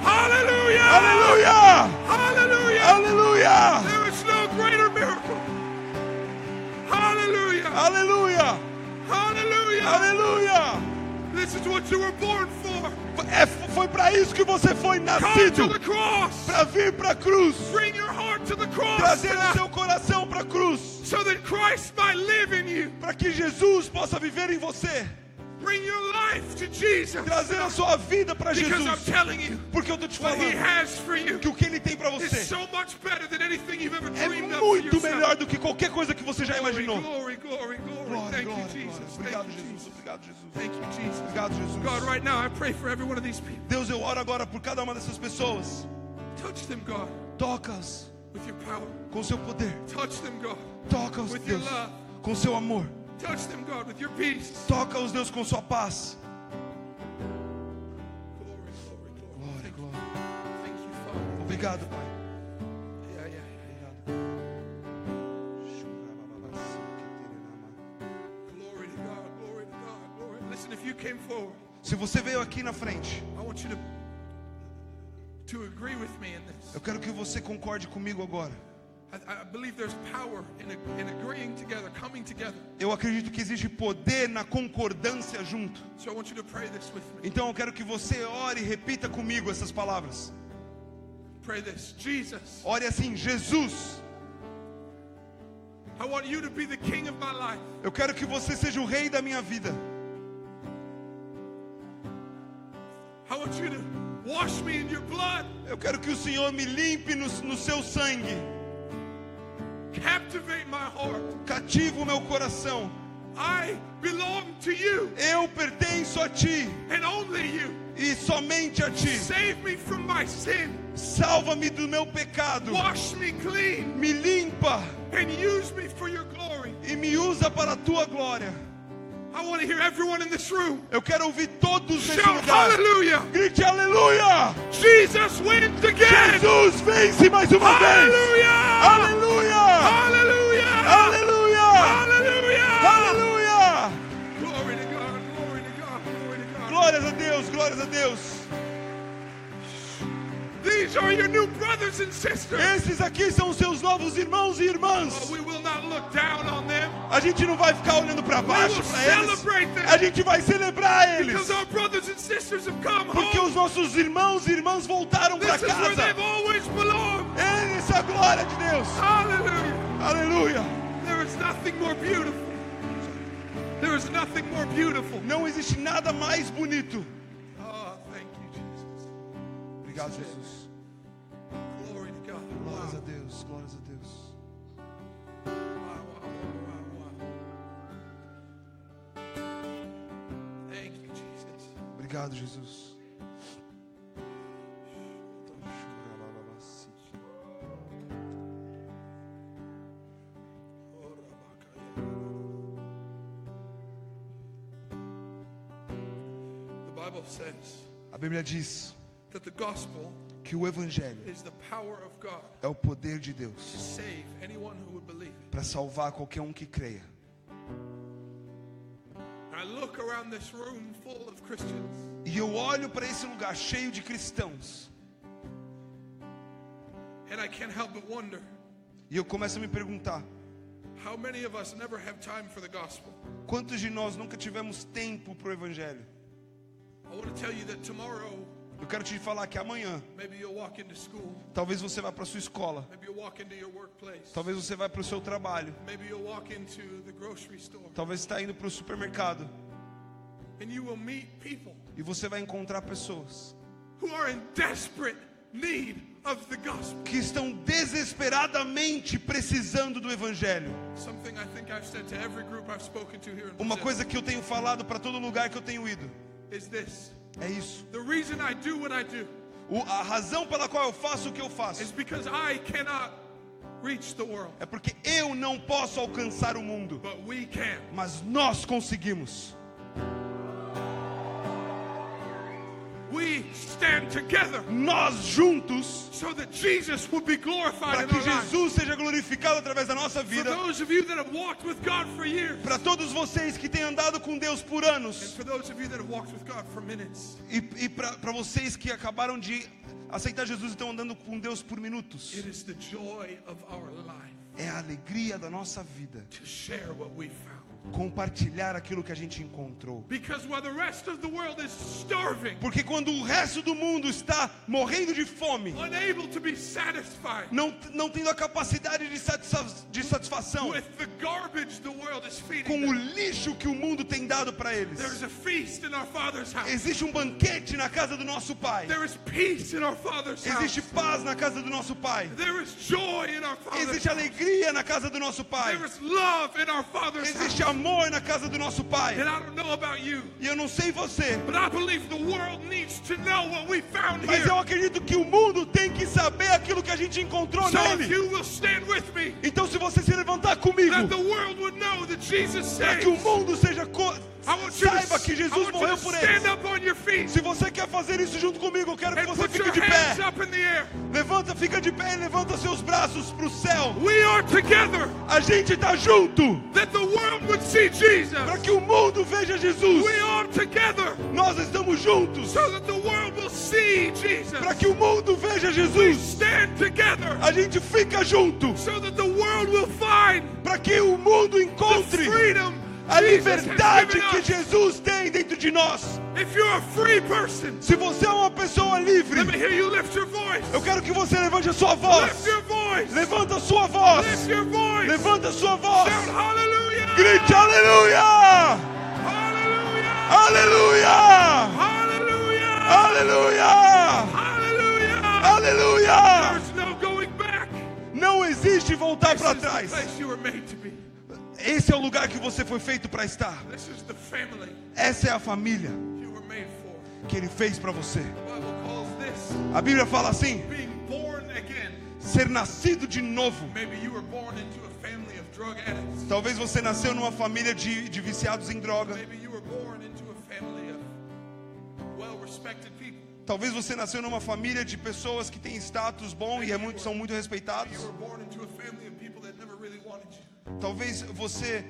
Hallelujah. Aleluia! Hallelujah. Aleluia! There is no greater miracle. Hallelujah. Aleluia! Hallelujah. Aleluia! This is what you were born for. Foi para isso que você foi Come nascido. to the cross. Para vir para a cruz. Bring your heart to the cross. Trazer o tonight, seu coração para a cruz. so that Christ might live in you. Para que Jesus possa viver em você. Bring your life to Jesus. Trazer a sua vida para Because I'm Jesus. telling you, Porque eu estou te what He falando has for you que o que Ele tem para is você so much better than anything you've ever é dreamed of for muito yourself. melhor do que qualquer coisa que você já Glory, imaginou. glory, glory, glory. Glória, Thank glória, you, Jesus. glória. Obrigado, Thank you, Jesus. Jesus. Obrigado, Jesus. Thank you, Jesus. Obrigado, Jesus. God, right now I pray for every one of these people. Deus, eu oro agora por cada uma dessas pessoas. Touch them, God, Toca-as with your power. com seu poder. Touch them, God, Toca-os, with your Deus, love. com seu amor. Touch them, God, with your peace. Toca-os, Deus, com sua paz. Glory, glory, glory. Glória, glória. Thank you, Father. Obrigado, Pai. Yeah, yeah, yeah. Glory to God, glory to God, glory. Listen, if you came forward, Se você veio aqui na frente, I want you to agree with me in this. eu quero que você concorde comigo agora. I believe there's power in agreeing together, coming together. Eu acredito que existe poder na concordância junto. So I want you to pray this with me. Então eu quero que você ore e repita comigo essas palavras. Pray this. Jesus, Ore assim: Jesus, I want you to be the king of my life. eu quero que você seja o rei da minha vida. I want you to wash me in your blood. Eu quero que o Senhor me limpe no seu sangue. Captivate my heart. Cativa o meu coração. I belong to you Eu pertenço a Ti and only you. e somente a Ti. Save me from my sin. Salva-me do meu pecado. Wash me clean Me limpa and use me for your glory. e me usa para a Tua glória. I want to hear everyone in this room Eu quero ouvir todos nesse shout lugar. hallelujah. Grite aleluia! Jesus wins again. Jesus vence mais uma vez! Hallelujah. Aleluia! Hallelujah. Aleluia! Hallelujah. Aleluia! Glory to God. Glory to God. Glory to God. Glórias a Deus, glórias a Deus. These are your new brothers and sisters. Esses aqui são os seus novos irmãos e irmãs. Oh, we will not look down on them A gente não vai ficar olhando para baixo will para eles. celebrate them. A gente vai celebrar eles. because our brothers and sisters have come Porque home. os nossos irmãos e irmãs voltaram para This is where casa. they've always belonged. Essa é a glória de Deus. Hallelujah. Aleluia. There is nothing more beautiful. There is nothing more beautiful. Não existe nada mais bonito. Oh, thank you, Jesus. Obrigado, Jesus. Glory to God. Glórias a Wow. Deus, glórias a Deus. Wow, wow, wow, wow. Thank you, Jesus. Obrigado, Jesus. The Bible says A Bíblia diz that the gospel que o Evangelho is the power of God é o poder de to Deus save anyone who would believe it. para salvar qualquer um que creia. I look around this room full of Christians, E eu olho para esse lugar cheio de cristãos and I can't help but wonder, E eu começo a me perguntar, how many of us never have time for the gospel? quantos de nós nunca tivemos tempo para o Evangelho? I want to tell you that tomorrow, Eu quero te falar que amanhã, maybe you'll walk into school, talvez você vá para a sua escola, maybe you'll walk into your workplace, talvez você vá para o seu trabalho, maybe you'll walk into the grocery store, talvez você está indo para o supermercado, and you will meet people e você vai encontrar pessoas who are in desperate need of the gospel. que estão desesperadamente precisando do Evangelho. Something I think I've said to every group I've spoken to here in Uma Brazil coisa que eu tenho falado para todo lugar que eu tenho ido, is this. é isso. The reason I do what I do A razão pela qual eu faço o que eu is faço because I cannot reach the world, é porque eu não posso alcançar o mundo, but we can. mas nós conseguimos. We stand together Nós juntos, so that Jesus will be glorified para in que our lives. Jesus seja glorificado através da nossa For vida. those of you that have walked with God for years, Para todos vocês que têm andado com Deus por and anos, for those of you that have walked with God for minutes, e para vocês que acabaram de aceitar Jesus e estão andando com Deus por minutos, it is the joy of our life é a alegria da nossa vida to share what we found. compartilhar aquilo que a gente encontrou. Because while the rest of the world is starving, Porque quando o resto do mundo está morrendo de fome, unable to be satisfied não tendo a capacidade de satisfação with the garbage the world is feeding com o them, lixo que o mundo tem dado para eles, there is a feast in our Father's house. existe um banquete na casa do nosso Pai. There is peace in our Father's Existe house. paz na casa do nosso Pai. There is joy in our Father's Existe house. alegria na casa do nosso Pai. There is love in our Father's Existe house. amor na casa do nosso Pai. And I don't know about you, E eu não sei você, but I believe the world needs to know what we found mas here. eu acredito que o mundo tem que saber aquilo que a gente encontrou So if nele. you will stand with me, Então se você se levantar comigo, that the world would know that Jesus para saves. que o mundo I want you saiba que to, I Jesus want you morreu to por stand eles. up on your feet Se você quer fazer isso junto comigo, eu quero que and você put your fique de hands pé. up in the air. Levanta, fica de pé e levanta seus braços para o céu. We are together A gente está junto that the world would see Jesus. para que o mundo veja Jesus. We are together Nós estamos juntos so that the world will see Jesus. para que o mundo veja We Jesus. stand together A gente fica junto so that the world will find para que o mundo the encontre freedom a Jesus has liberdade given que us. Jesus tem dentro de nós. If you're a free person, Se você é uma pessoa livre, let me hear you lift your voice. eu quero que você levante a sua Lift voz. your voice. Levanta a sua voz. Lift your voice. Levanta a sua voz. Shout hallelujah. Grite aleluia! Hallelujah. Aleluia! Hallelujah. Aleluia! Hallelujah. Aleluia! There's no going back. Não existe voltar This para is the trás. place you were made to be. Esse é o lugar que você foi feito para estar. This is the family Essa é a família you were made for. que Ele fez para você. The Bible calls this A Bíblia fala assim: being born again. ser nascido de novo. Maybe you were born into a family of drug addicts. Talvez você nasceu numa família de viciados em droga. Maybe you were born into a family of well-respected people. Talvez você nasceu numa família de pessoas que têm status bom e são muito respeitados. You were born into a family of people that never really wanted you. Talvez você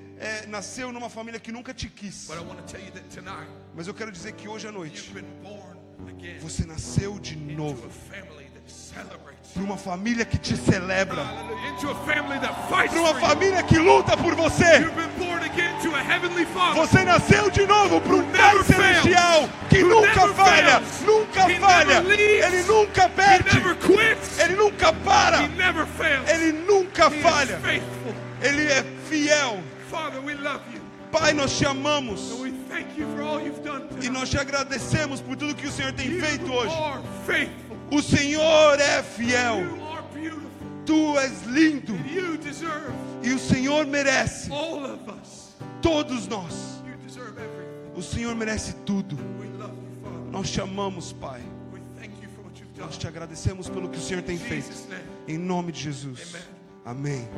nasceu numa família que nunca te quis. But I want to tell you that tonight Mas eu quero dizer que hoje à noite you've been born again você nasceu de into novo a family that celebrates. para uma família que te celebra, Hallelujah. Into a family that fights para uma for you. família que luta por você. You've been born again to a heavenly Father. Você nasceu de novo para um Who Pai never celestial que Who nunca never falha, fails. nunca He falha. never leaves. Ele nunca He perde, never quits. Ele nunca para, He never fails. Ele nunca He falha. is faithful. Ele é fiel. Father, we love you. Pai, nós te amamos And we thank you for all you've done e tonight. nós te agradecemos por tudo que o Senhor tem You feito hoje. are faithful. O Senhor é fiel. You are beautiful. Tu és lindo And you deserve e o Senhor merece all of us. todos nós. You deserve everything. O Senhor merece tudo. We love you, Father. Nós te amamos, Pai. We thank you for what you've done. Nós te agradecemos pelo que o Senhor tem In feito. Jesus' name. Em nome de Jesus. Amen. Amém.